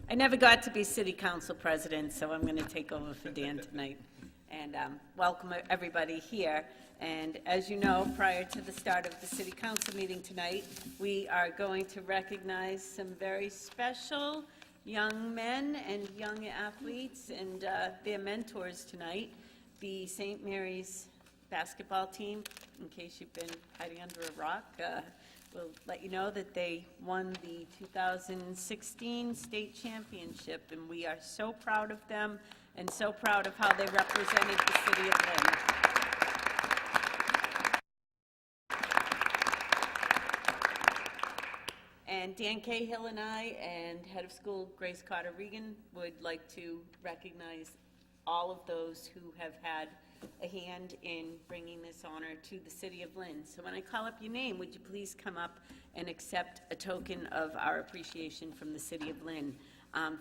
I never got to be city council president, so I'm going to take over for Dan tonight. And welcome everybody here. And as you know, prior to the start of the city council meeting tonight, we are going to recognize some very special young men and young athletes and their mentors tonight. The St. Mary's basketball team, in case you've been hiding under a rock, will let you know that they won the 2016 state championship, and we are so proud of them and so proud of how they represented the city of Lynn. And Dan Cahill and I and head of school Grace Carter Regan would like to recognize all of those who have had a hand in bringing this honor to the city of Lynn. So when I call up your name, would you please come up and accept a token of our appreciation from the city of Lynn.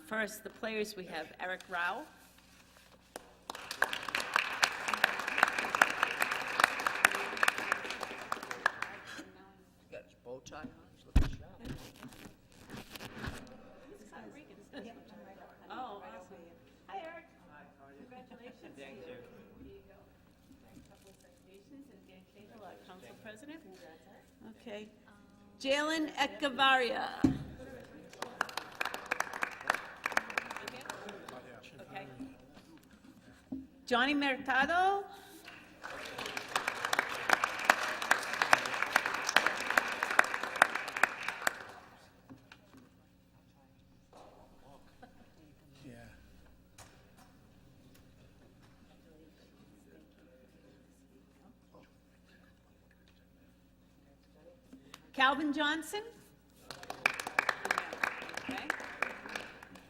First, the players, we have Eric Rao. Got his bow tie on. He's looking sharp. Oh, awesome. Hi, Eric. Hi, how are you? Congratulations. Thank you. Here you go. A couple of citations, and Dan Cahill, our council president. Okay. Jalen Ekavaria. Okay. Johnny Mercado. Calvin Johnson. Okay.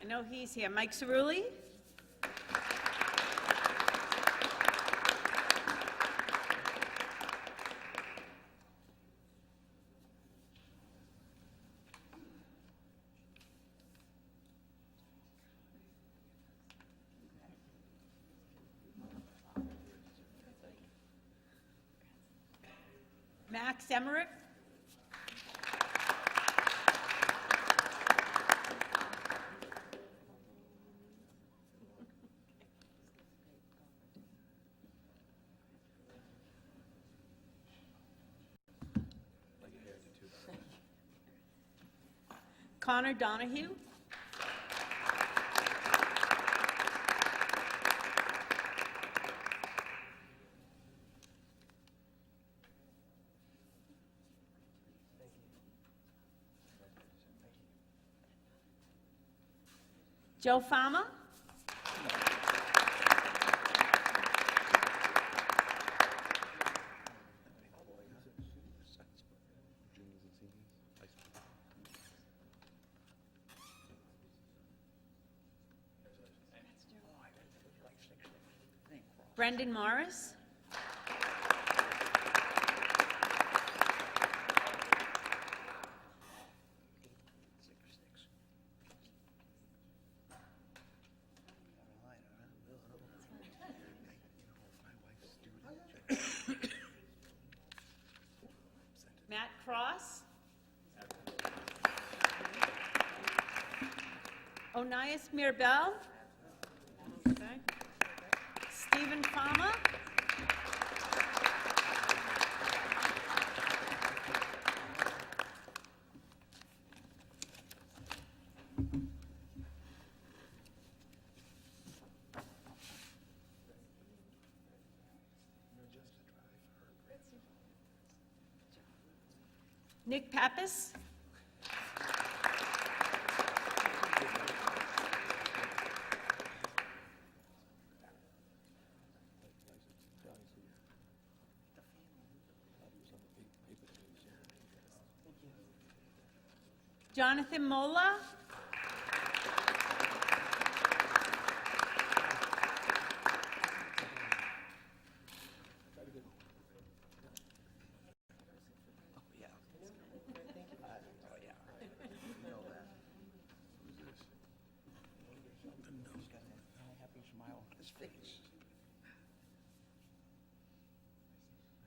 I know he's here. Mike Cerulli. Max Emmerich. Connor Donahue. Joe Fama. Brendan Morris. Matt Cross. Onias Mirbel. Okay. Stephen Fama. Nick Pappas. Jonathan Mola.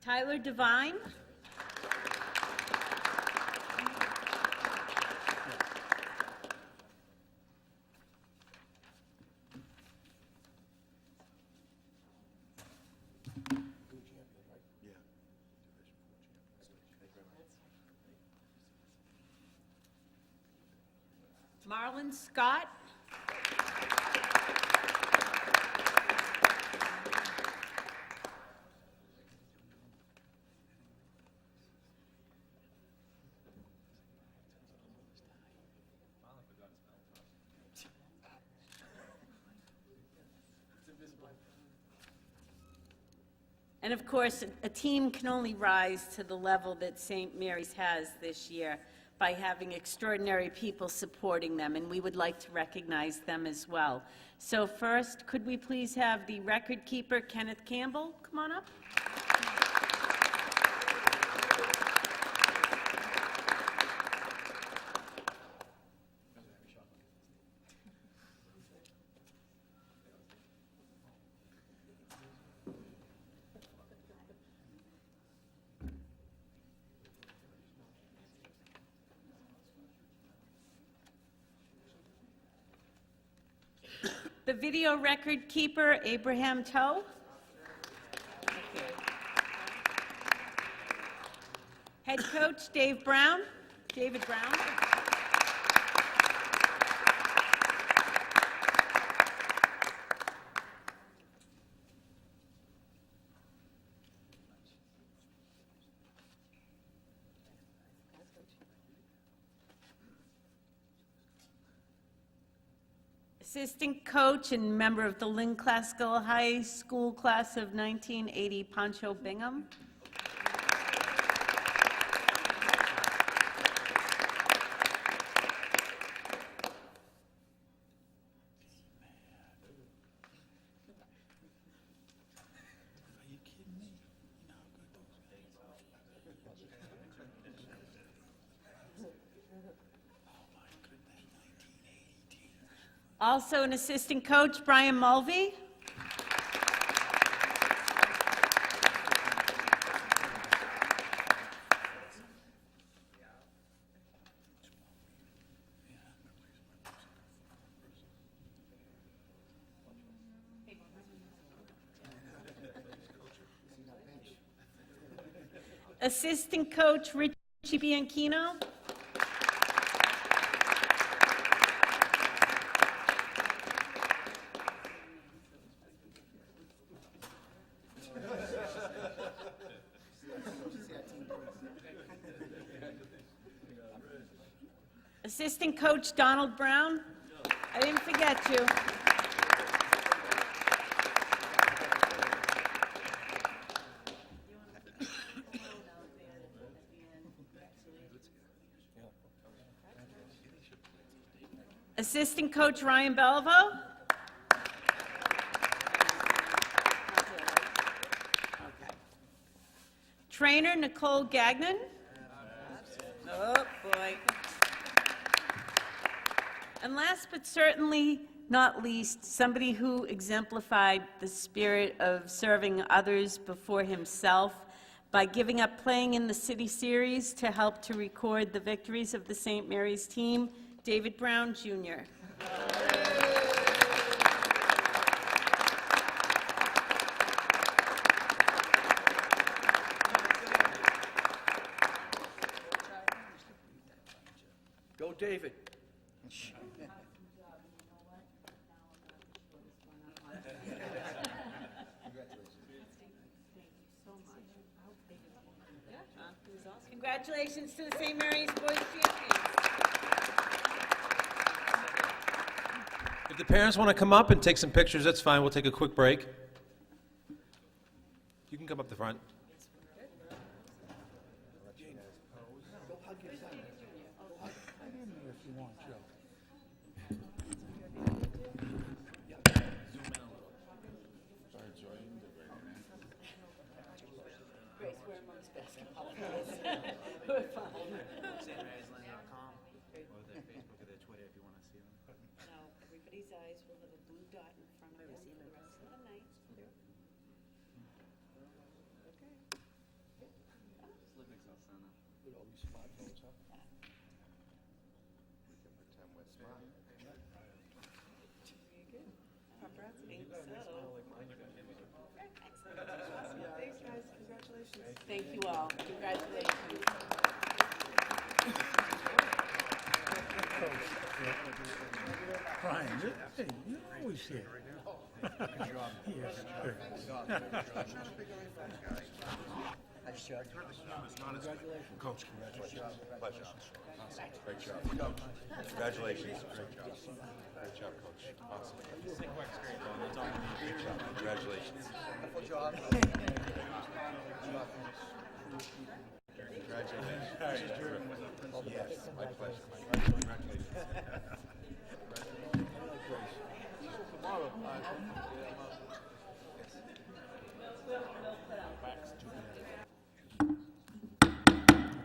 Tyler Devine. Marlon Scott. And of course, a team can only rise to the level that St. Mary's has this year by having extraordinary people supporting them, and we would like to recognize them as well. So first, could we please have the record keeper, Kenneth Campbell, come on up? The video record keeper, Abraham Toe. Head coach, David Brown. Assistant coach and member of the Lynn Classical High School class of 1980, Pancho Bingham. Also an assistant coach, Brian Mulvey. Assistant coach, Richie Bianchino. Assistant coach Donald Brown. I didn't forget you. Assistant coach Ryan Bellevaux. Trainer Nicole Gagnon. Oh boy. And last but certainly not least, somebody who exemplified the spirit of serving others before himself by giving up playing in the City Series to help to record the victories of the St. Mary's team, David Brown, Jr. Go, David. Congratulations to the St. Mary's Boys Champions. If the parents want to come up and take some pictures, that's fine. We'll take a quick break. You can come up the front. Everybody's eyes will have a blue dot in front of them for the rest of the night. Thank you all. Congratulations. Brian, hey, you're always here. Yes, good. Coach, congratulations. Pleasure. Awesome. Great job. Congratulations. Great job. Great job, Coach. Awesome. Great job. Congratulations. Congratulations. Yes, my pleasure. Congratulations.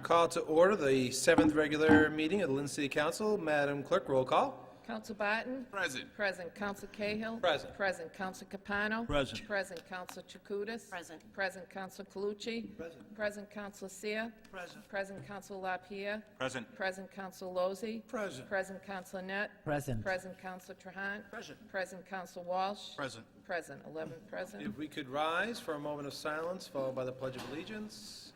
Call to order the 7th regular meeting of the Lynn City Council. Madam Clerk, roll call. Council Barton? Present. Present. Council Cahill? Present. Present. Council Capano? Present. Present. Council Chakutis? Present. Present. Council Calucci? Present. Present. Council Seer? Present. Present. Council LaPierre? Present. Present. Council Lozzi? Present. Present. Council Net? Present. Present. Council Trahan? Present. Present. Council Walsh? Present. Present. 11 present. If we could rise for a moment of silence, followed by the Pledge of Allegiance.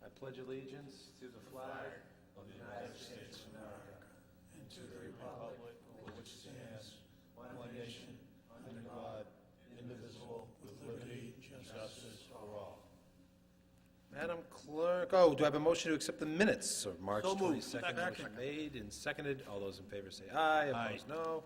I pledge allegiance to the flag of the United States of America and to the republic for which it stands, one nation, under God, indivisible, with liberty and justice for all. Madam Clerk, do I have a motion to accept the minutes of March So moved. 22nd? Motion made and seconded. All those in favor say aye. Opposed, no.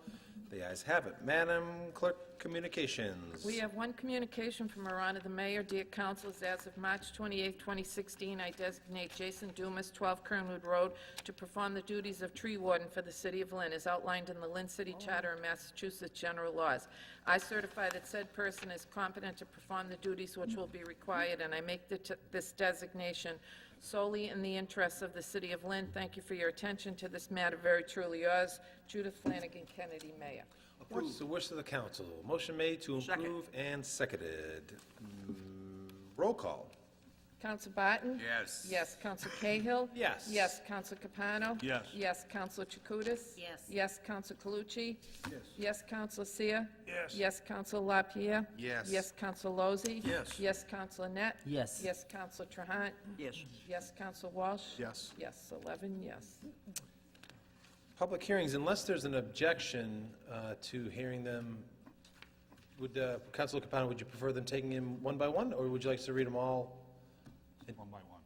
The ayes have it. Madam Clerk, communications. We have one communication from Her Honor the Mayor. Dear Councilors, as of March 28, 2016, I designate Jason Dumas, 12 Kernwood Road, to perform the duties of tree warden for the City of Lynn, as outlined in the Lynn City Charter and Massachusetts General Laws. I certify that said person is competent to perform the duties which will be required, and I make this designation solely in the interests of the City of Lynn. Thank you for your attention to this matter. Very truly yours, Judith Flanagan Kennedy, Mayor. What's the wish of the council? Motion made to Second. approve and seconded. Roll call. Counsel Barton? Yes. Yes. Counsel Cahill? Yes. Yes. Counsel Capano? Yes. Yes. Counsel Chakutis? Yes. Yes. Counsel Calucci? Yes. Yes. Counsel Seer? Yes. Yes. Counsel LaPierre? Yes. Yes. Counsel Lozzi? Yes. Yes. Counsel Net? Yes. Yes. Counsel Trahan? Yes. Yes. Counsel Walsh? Yes. Yes. 11 yes. Public hearings, unless there's an objection to hearing them, would, Councilor Capano, would you prefer them taking them one by one, or would you like us to read them all One by one.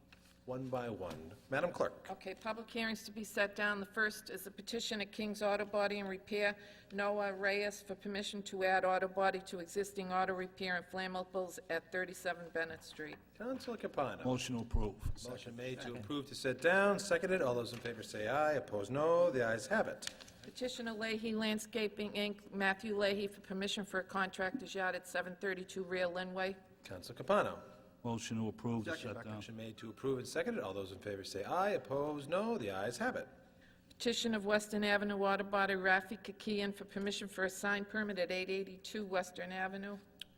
one by one? Madam Clerk. Okay, public hearings to be set down. The first is a petition at King's Auto Body and Repair, Noah Reyes, for permission to add auto body to existing auto repair and flammables at 37 Bennett Street. Councilor Capano. Motion to approve. Motion made to approve to set down, seconded. All those in favor say aye. Opposed, no. The ayes have it. Petition of Leahy Landscaping, Inc., Matthew Leahy, for permission for a contractor's yard at 732 Rear Linway. Councilor Capano. Motion to approve to shut down. Motion made to approve and seconded. All those in favor say aye. Opposed, no. The ayes have it. Petition of Western Avenue Auto Body Rafi Kakian for permission for a sign permit at 882 Western Avenue.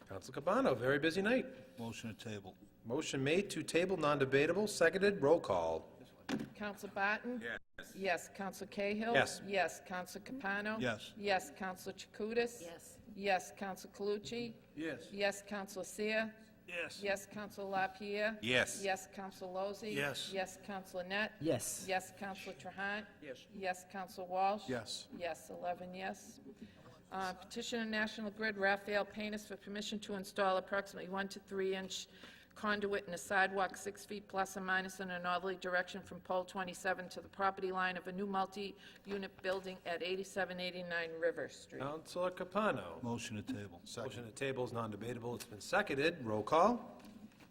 Councilor Capano, very busy night. Motion to table. Motion made to table, non-debatable, seconded. Roll call. Counsel Barton? Yes. Yes. Counsel Cahill? Yes. Yes. Counsel Capano? Yes. Yes. Counsel Chakutis? Yes. Yes. Counsel Calucci? Yes. Yes. Counsel Seer? Yes. Yes. Counsel LaPierre? Yes. Yes. Counsel Lozzi? Yes. Yes. Counsel Net? Yes. Yes. Counsel Trahan? Yes. Yes. Counsel Walsh? Yes. Yes. 11 yes. Petition of National Grid, Raphael Paintis, for permission to install approximately 1 to 3 inch conduit in a sidewalk 6 feet plus or minus in a northerly direction from pole 27 to the property line of a new multi-unit building at 8789 River Street. Councilor Capano. Motion to table. Motion to table is non-debatable. It's been seconded. Roll call.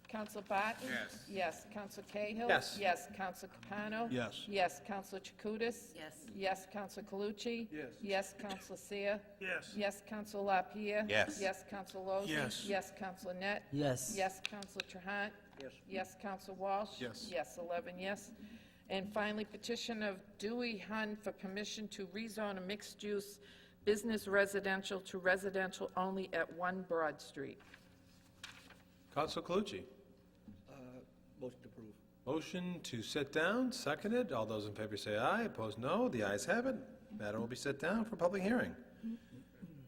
Counsel Barton? Yes. Yes. Counsel Cahill? Yes. Yes. Counsel Capano? Yes. Yes. Counsel Chakutis? Yes. Yes. Counsel Calucci? Yes. Yes. Counsel Seer? Yes. Yes. Counsel LaPierre? Yes. Yes. Counsel Lozzi? Yes. Yes. Counsel Net? Yes. Yes. Counsel Trahan? Yes. Yes. Counsel Walsh? Yes. Yes. 11 yes. And finally, petition of Dewey Hun for permission to rezone a mixed-use business residential to residential only at 1 Broad Street. Councilor Calucci. Motion to approve. Motion to set down, seconded. All those in favor say aye. Opposed, no. The ayes have it. Matter will be set down for public hearing.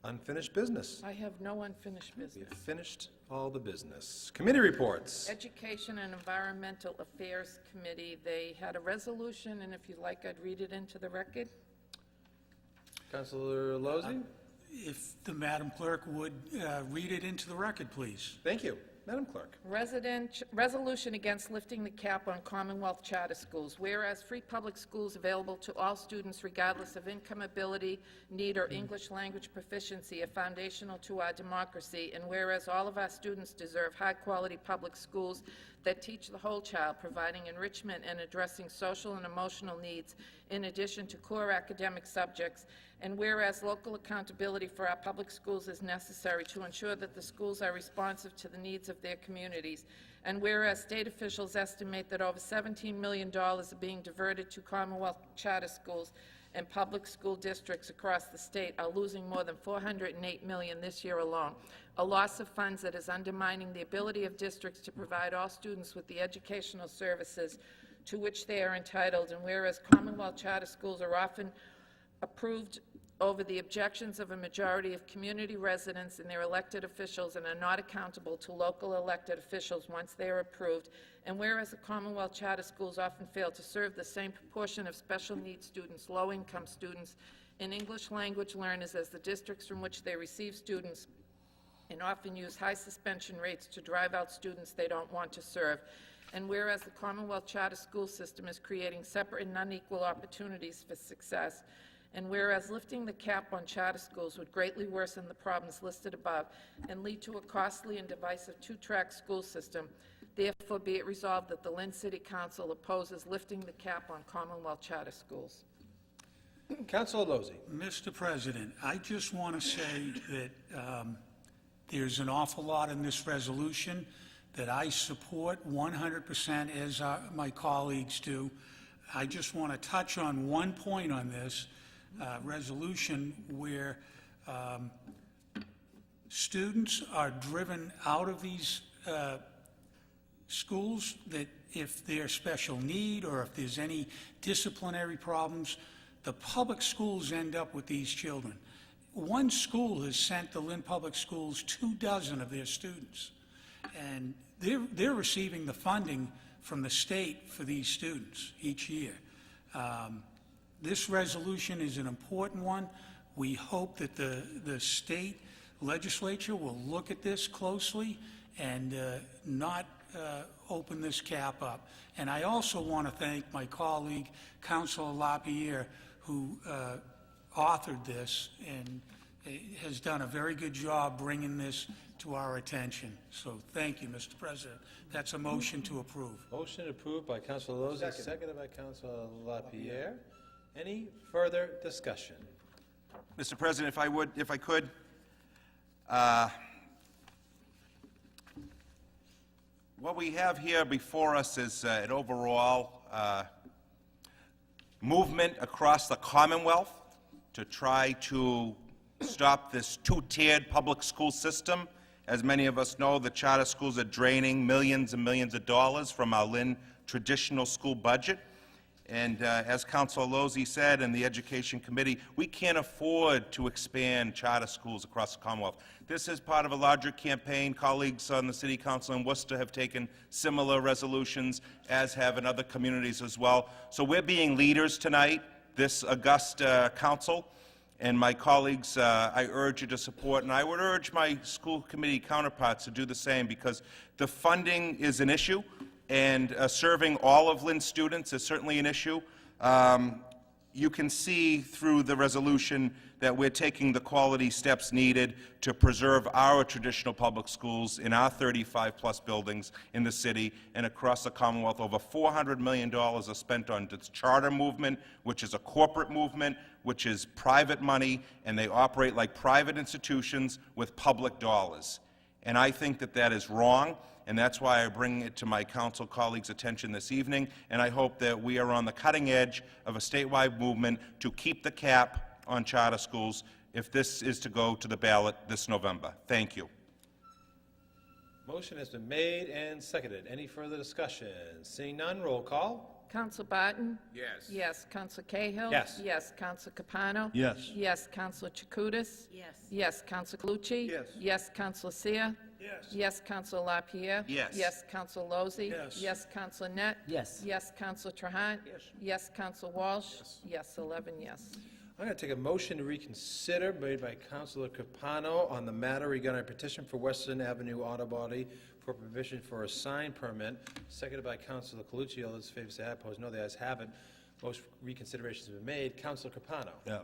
Unfinished business. I have no unfinished business. We've finished all the business. Committee reports. Education and Environmental Affairs Committee, they had a resolution, and if you'd like, I'd read it into the record. Councilor Lozzi? If the Madam Clerk would read it into the record, please. Thank you. Madam Clerk. Resolution against lifting the cap on Commonwealth charter schools. Whereas free public schools available to all students regardless of income, ability, need, or English language proficiency are foundational to our democracy, and whereas all of our students deserve high-quality public schools that teach the whole child, providing enrichment and addressing social and emotional needs in addition to core academic subjects, and whereas local accountability for our public schools is necessary to ensure that the schools are responsive to the needs of their communities, and whereas state officials estimate that over $17 million are being diverted to Commonwealth charter schools, and public school districts across the state are losing more than $408 million this year alone, a loss of funds that is undermining the ability of districts to provide all students with the educational services to which they are entitled, and whereas Commonwealth charter schools are often approved over the objections of a majority of community residents and their elected officials and are not accountable to local elected officials once they are approved, and whereas the Commonwealth charter schools often fail to serve the same proportion of special needs students, low-income students, and English language learners as the districts from which they receive students, and often use high suspension rates to drive out students they don't want to serve, and whereas the Commonwealth charter school system is creating separate and unequal opportunities for success, and whereas lifting the cap on charter schools would greatly worsen the problems listed above and lead to a costly and divisive two-track school system, therefore be it resolved that the Lynn City Council opposes lifting the cap on Commonwealth charter schools. Councilor Lozzi. Mr. President, I just want to say that there's an awful lot in this resolution that I support 100%, as my colleagues do. I just want to touch on one point on this resolution where students are driven out of these schools, that if they're special need or if there's any disciplinary problems, the public schools end up with these children. One school has sent the Lynn Public Schools 24 of their students, and they're receiving the funding from the state for these students each year. This resolution is an important one. We hope that the state legislature will look at this closely and not open this cap up. And I also want to thank my colleague, Councilor LaPierre, who authored this and has done a very good job bringing this to our attention. So thank you, Mr. President. That's a motion to approve. Motion approved by Councilor Lozzi, seconded by Councilor LaPierre. Any further discussion? Mr. President, if I could, what we have here before us is an overall movement across the Commonwealth to try to stop this two-tiered public school system. As many of us know, the charter schools are draining millions and millions of dollars from our Lynn traditional school budget. And as Councilor Lozzi said in the Education Committee, we can't afford to expand charter schools across the Commonwealth. This is part of a larger campaign. Colleagues on the City Council in Worcester have taken similar resolutions, as have in other communities as well. So we're being leaders tonight, this august council, and my colleagues, I urge you to support, and I would urge my school committee counterparts to do the same, because the funding is an issue, and serving all of Lynn's students is certainly an issue. You can see through the resolution that we're taking the quality steps needed to preserve our traditional public schools in our 35-plus buildings in the city and across the Commonwealth. Over $400 million are spent on this charter movement, which is a corporate movement, which is private money, and they operate like private institutions with public dollars. And I think that that is wrong. And that's why I bring it to my council colleagues' attention this evening, and I hope that we are on the cutting edge of a statewide movement to keep the cap on charter schools if this is to go to the ballot this November. Thank you. Motion has been made and seconded. Any further discussion? Seeing none, roll call. Counsel Barton? Yes. Yes. Counsel Cahill? Yes. Yes. Counsel Capano? Yes. Yes. Counsel Chakutis? Yes. Yes. Counsel Calucci? Yes. Yes. Counsel Seer? Yes. Yes. Counsel LaPierre? Yes. Yes. Counsel Lozzi? Yes. Yes. Counsel Net? Yes. Yes. Counsel Trahan? Yes. Yes. Counsel Walsh? Yes. 11 yes. I'm going to take a motion to reconsider made by Councilor Capano on the matter regarding a petition for Western Avenue Auto Body for permission for a sign permit, seconded by Councilor Calucci. All those in favor say aye. Opposed, no. The ayes have it. Most reconsiderations have been made. Councilor Capano. Yeah,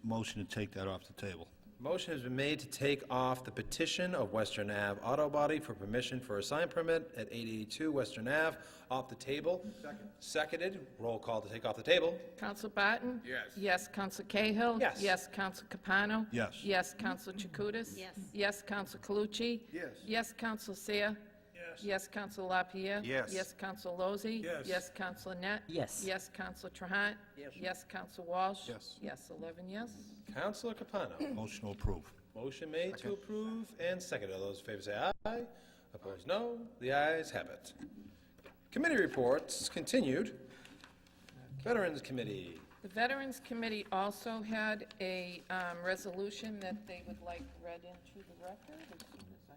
motion to take that off the table. Motion has been made to take off the petition of Western Ave Auto Body for permission for a sign permit at 882 Western Ave off the table. Second. Seconded. Roll call to take off the table. Counsel Barton? Yes. Yes. Counsel Cahill? Yes. Yes. Counsel Capano? Yes. Yes. Counsel Chakutis? Yes. Yes. Counsel Calucci? Yes. Yes. Counsel Seer? Yes. Yes. Counsel LaPierre? Yes. Yes. Counsel Lozzi? Yes. Yes. Counsel Net? Yes. Yes. Counsel Trahan? Yes. Yes. Counsel Walsh? Yes. Yes. 11 yes. Councilor Capano. Motion to approve. Motion made to approve and seconded. All those in favor say aye. Opposed, no. The ayes have it. Committee reports continued. Veterans Committee. The Veterans Committee also had a resolution that they would like read into the record as soon as I...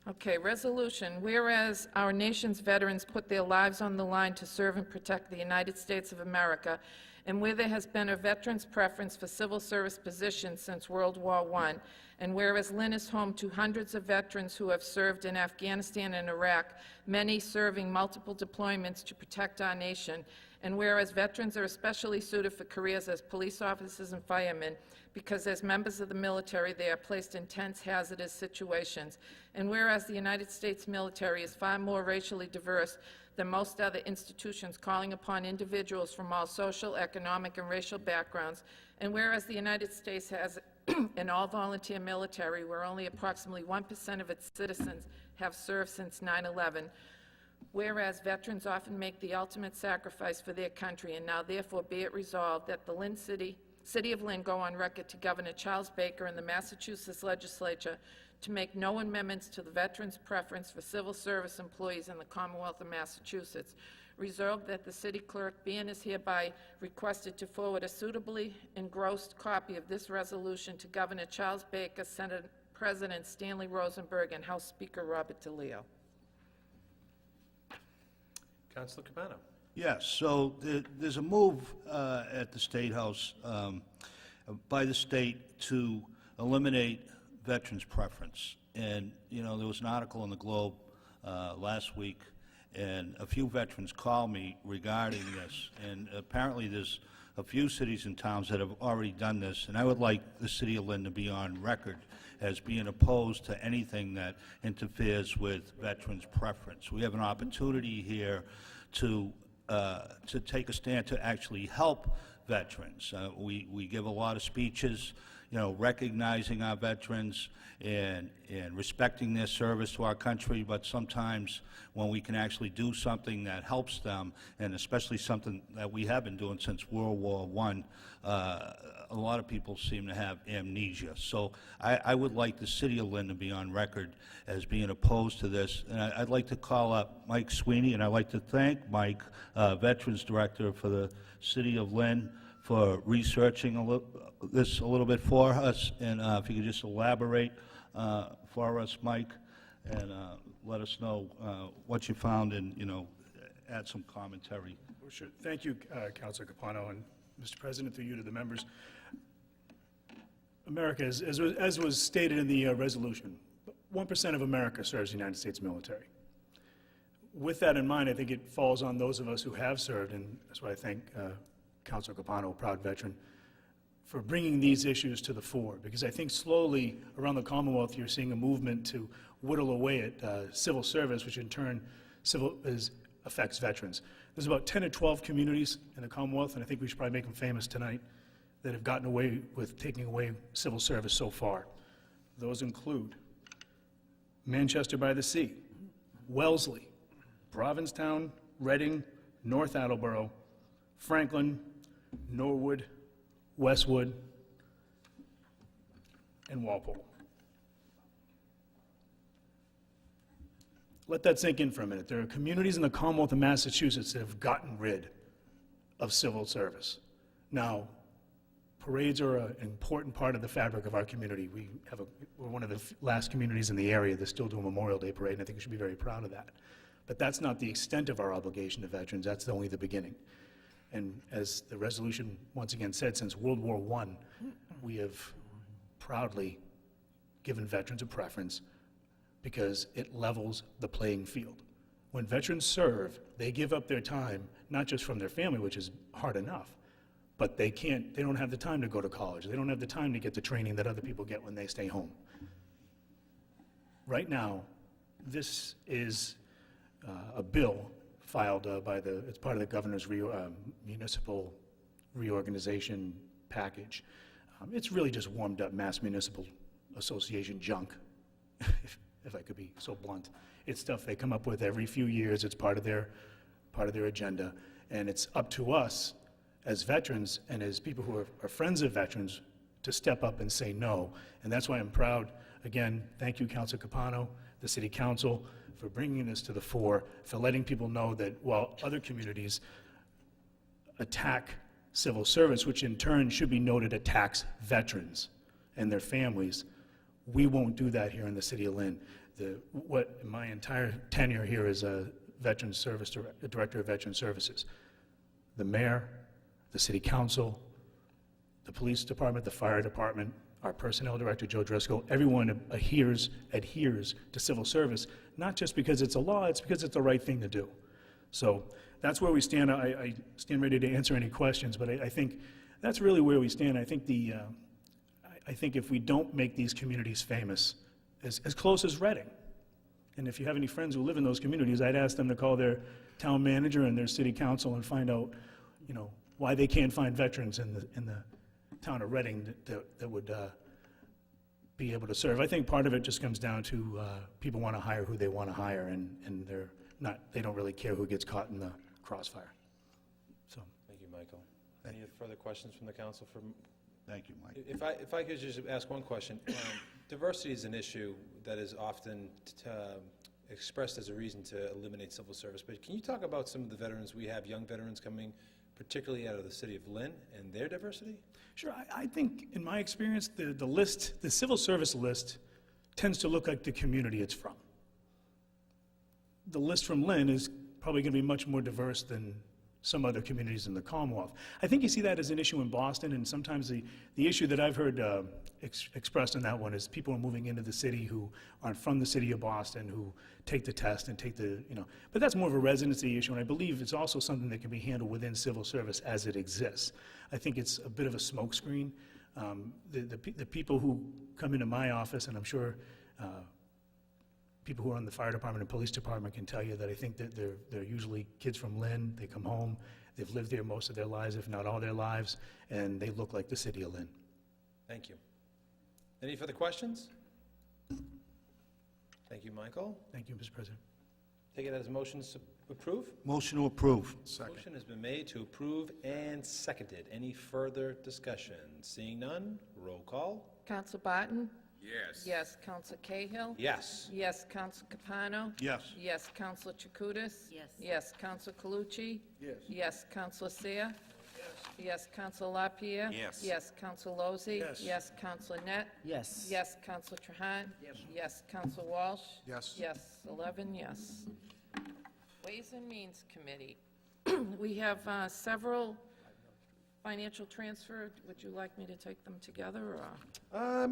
Okay, resolution. Whereas our nation's veterans put their lives on the line to serve and protect the United States of America, and where there has been a veteran's preference for civil service positions since World War I, and whereas Lynn is home to hundreds of veterans who have served in Afghanistan and Iraq, many serving multiple deployments to protect our nation, and whereas veterans are especially suited for careers as police officers and firemen, because as members of the military they are placed in tense, hazardous situations, and whereas the United States military is far more racially diverse than most other institutions, calling upon individuals from all social, economic, and racial backgrounds, and whereas the United States has an all-volunteer military where only approximately 1% of its citizens have served since 9/11, whereas veterans often make the ultimate sacrifice for their country, and now therefore be it resolved that the City of Lynn go on record to Governor Charles Baker and the Massachusetts Legislature to make no amendments to the veterans' preference for civil service employees in the Commonwealth of Massachusetts. Resolved that the city clerk be and is hereby requested to forward a suitably engrossed copy of this resolution to Governor Charles Baker, Senate President Stanley Rosenberg, and House Speaker Robert DeLeo. Councilor Capano. Yes, so there's a move at the State House by the state to eliminate veterans' preference. And, you know, there was an article in the Globe last week, and a few veterans called me regarding this. And apparently there's a few cities and towns that have already done this, and I would like the city of Lynn to be on record as being opposed to anything that interferes with veterans' preference. We have an opportunity here to take a stand to actually help veterans. We give a lot of speeches, you know, recognizing our veterans and respecting their service to our country, but sometimes when we can actually do something that helps them, and especially something that we have been doing since World War I, a lot of people seem to have amnesia. So I would like the city of Lynn to be on record as being opposed to this. And I'd like to call up Mike Sweeney, and I'd like to thank Mike, Veterans Director for the city of Lynn, for researching this a little bit for us. And if you could just elaborate for us, Mike, and let us know what you found and, you know, add some commentary. Well, sure. Thank you, Councilor Capano, and Mr. President, through you to the members. America, as was stated in the resolution, 1% of America serves the United States military. With that in mind, I think it falls on those of us who have served, and that's why I thank Councilor Capano, a proud veteran, for bringing these issues to the fore, because I think slowly around the Commonwealth you're seeing a movement to whittle away at civil service, which in turn affects veterans. There's about 10 or 12 communities in the Commonwealth, and I think we should probably make them famous tonight, that have gotten away with taking away civil service so far. Those include Manchester by the Sea, Wellesley, Provincetown, Reading, North Attleboro, Franklin, Norwood, Westwood, and Walpole. let that sink in for a minute. There are communities in the Commonwealth of Massachusetts that have gotten rid of civil service. Now, parades are an important part of the fabric of our community. We're one of the last communities in the area that still do a Memorial Day parade, and I think we should be very proud of that. But that's not the extent of our obligation to veterans. That's only the beginning. And as the resolution once again said, since World War I, we have proudly given veterans a preference because it levels the playing field. When veterans serve, they give up their time, not just from their family, which is hard enough, but they don't have the time to go to college. They don't have the time to get the training that other people get when they stay home. Right now, this is a bill filed it's part of the governor's municipal reorganization package. It's really just warmed up Mass Municipal Association junk, if I could be so blunt. It's stuff they come up with every few years. It's part of their agenda, and it's up to us as veterans and as people who are friends of veterans to step up and say no. And that's why I'm proud. Again, thank you, Councilor Capano, the City Council, for bringing this to the fore, for letting people know that while other communities attack civil service, which in turn should be noted attacks veterans and their families, we won't do that here in the City of Lynn. My entire tenure here is a Director of Veteran Services. The mayor, the City Council, the Police Department, the Fire Department, our Personnel Director, Joe Driscoll, everyone adheres to civil service, not just because it's a law, it's because it's the right thing to do. So that's where we stand. I stand ready to answer any questions, but I think that's really where we stand. I think if we don't make these communities famous, as close as Reading, and if you have any friends who live in those communities, I'd ask them to call their town manager and their city council and find out, why they can't find veterans in the town of Reading that would be able to serve. I think part of it just comes down to people want to hire who they want to hire, and they don't really care who gets caught in the crossfire. So. Thank you, Michael. Any further questions from the council? Thank you, Mike. If I could just ask one question. Diversity is an issue that is often expressed as a reason to eliminate civil service, but can you talk about some of the veterans we have, young veterans coming particularly out of the city of Lynn, and their diversity? Sure. I think, in my experience, the civil service list tends to look like the community it's from. The list from Lynn is probably going to be much more diverse than some other communities in the Commonwealth. I think you see that as an issue in Boston, and sometimes the issue that I've heard expressed in that one is people are moving into the city who aren't from the city of Boston, who take the test and but that's more of a residency issue, and I believe it's also something that can be handled within civil service as it exists. I think it's a bit of a smokescreen. The people who come into my office, and I'm sure people who are in the fire department and police department can tell you that I think that they're usually kids from Lynn. They come home, they've lived there most of their lives, if not all their lives, and they look like the city of Lynn. Thank you. Any further questions? Thank you, Michael. Thank you, Mr. President. Take it as a motion to approve? Motion to approve. Motion has been made to approve and seconded. Any further discussion? Seeing none, roll call. Counsel Barton? Yes. Yes. Counsel Cahill? Yes. Yes. Counsel Capano? Yes. Yes. Counsel Chakutis? Yes. Yes. Counsel Calucci? Yes. Yes. Counsel Seer? Yes. Counsel LaPierre? Yes. Yes. Counsel Lozzi? Yes. Yes. Counsel Net? Yes. Yes. Counsel Trahan? Yes. Yes. Counsel Walsh? Yes. Yes. 11 yes. Ways and Means Committee. We have several financial transfer. Would you like me to take them together, or?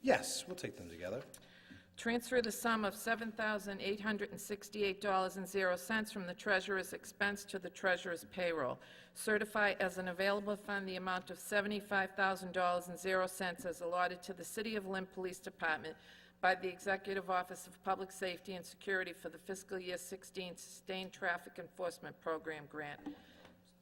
Yes, we'll take them together. Transfer the sum of $7,868.00 from the treasurer's expense to the treasurer's payroll. Certify as an available fund the amount of $75,000.00 as allotted to the City of Lynn Police Department by the Executive Office of Public Safety and Security for the fiscal year 16 Sustained Traffic Enforcement Program grant.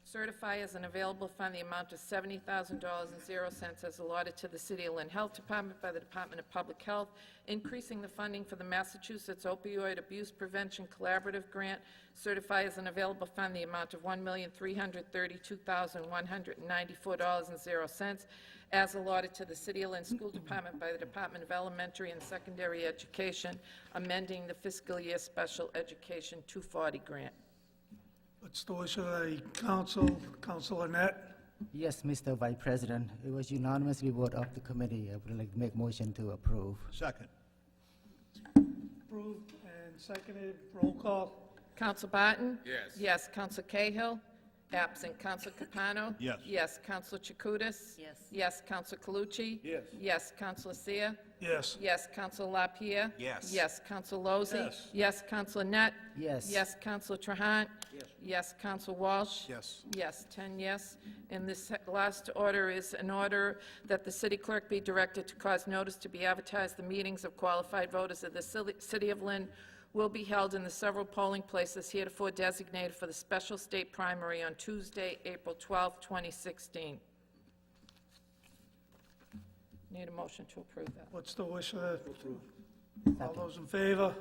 Certify as an available fund the amount of $70,000.00 as allotted to the City of Lynn Health Department by the Department of Public Health, increasing the funding for the Massachusetts Opioid Abuse Prevention Collaborative Grant. Certify as an available fund the amount of $1,332,194.00 as allotted to the City of Lynn School Department by the Department of Elementary and Secondary Education, amending the fiscal year special education 240 grant. What's the wish of the council? Councilor Net? Yes, Mr. Vice President, it was unanimously vote of the committee. I would like to make motion to approve. Second. Approved and seconded. Roll call. Counsel Barton? Yes. Yes. Counsel Cahill? Absent. Counsel Capano? Yes. Yes. Counsel Chakutis? Yes. Yes. Counsel Calucci? Yes. Yes. Counsel Seer? Yes. Yes. Counsel LaPierre? Yes. Yes. Counsel Lozzi? Yes. Yes. Counsel Net? Yes. Yes. Counsel Trahan? Yes. Yes. Counsel Walsh? Yes. Yes, 10 yes. And this last order is an order that the city clerk be directed to cause notice to be advertised. The meetings of qualified voters of the city of Lynn will be held in the several polling places heretofore designated for the special state primary on Tuesday, April 12, 2016. Need a motion to approve that. What's the wish of the... All those in favor?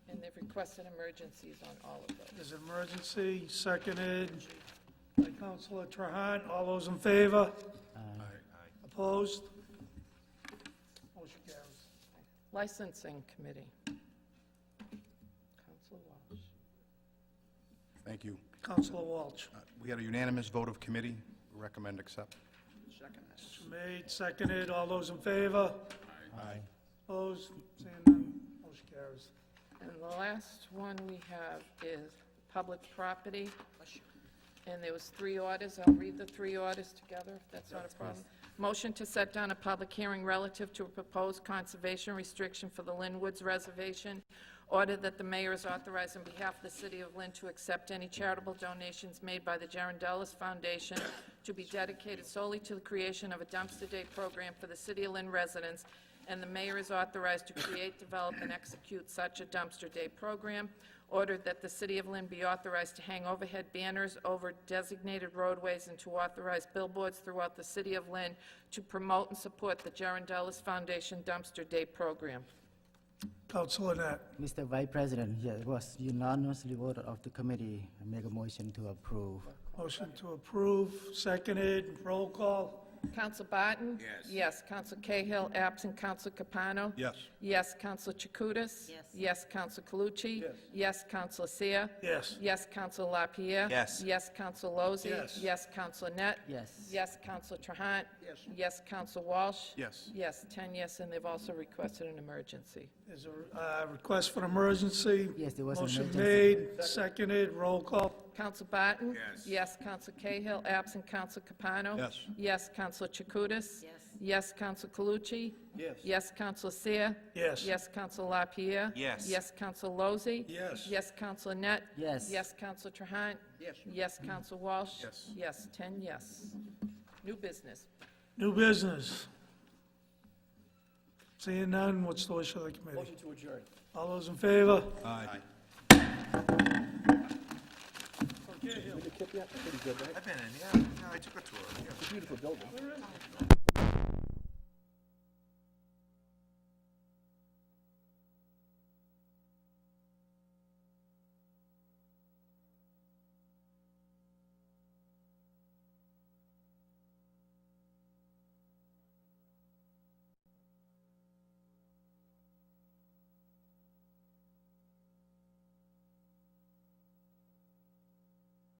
And they've requested emergencies on all of those. There's an emergency, seconded by Councilor Trahan. All those in favor? Opposed? Motion carries. Licensing Committee. Counsel Walsh. Thank you. Councilor Walsh. We had a unanimous vote of committee. Recommend accept. Motion made, seconded. All those in favor? Aye. Opposed? Seeing none, motion carries. And the last one we have is public property. And there was 3 orders. I'll read the 3 orders together, if that's not a problem. Motion to set down a public hearing relative to a proposed conservation restriction for the Lynn Woods Reservation. Order that the mayor is authorized on behalf of the city of Lynn to accept any charitable donations made by the Jarendelis Foundation to be dedicated solely to the creation of a dumpster day program for the city of Lynn residents, and the mayor is authorized to create, develop, and execute such a dumpster day program. Ordered that the city of Lynn be authorized to hang overhead banners over designated roadways and to authorize billboards throughout the city of Lynn to promote and support the Jarendelis Foundation Dumpster Day program. Councilor Net. Mr. Vice President, yeah, it was unanimously voted of the committee. I make a motion to approve. Motion to approve, seconded. Roll call. Counsel Barton? Yes. Yes. Counsel Cahill, absent. Counsel Capano? Yes. Yes. Counsel Chakutis? Yes. Yes. Counsel Calucci? Yes. Yes. Counsel Seer? Yes. Yes. Counsel LaPierre? Yes. Yes. Counsel Lozzi? Yes. Yes. Counsel Net? Yes. Yes. Counsel Trahan? Yes. Yes. Counsel Walsh? Yes. Yes. 10 yes, and they've also requested an emergency. There's a request for an emergency. Yes, there was an Motion emergency. made, seconded. Roll call. Counsel Barton? Yes. Yes. Counsel Cahill, absent. Counsel Capano? Yes. Yes. Counsel Chakutis? Yes. Yes. Counsel Calucci? Yes. Yes. Counsel Seer? Yes. Yes. Counsel LaPierre? Yes. Yes. Counsel Lozzi? Yes. Yes. Counsel Net? Yes. Yes. Counsel Trahan? Yes. Yes. Counsel Walsh? Yes. Yes. 10 yes. New business. New business. Seeing none, what's the wish of the committee? Motion to adjourn. All those in favor? Aye. Been to Kip yet? Pretty good, right? I've been in, yeah, I took a tour. It's a beautiful building.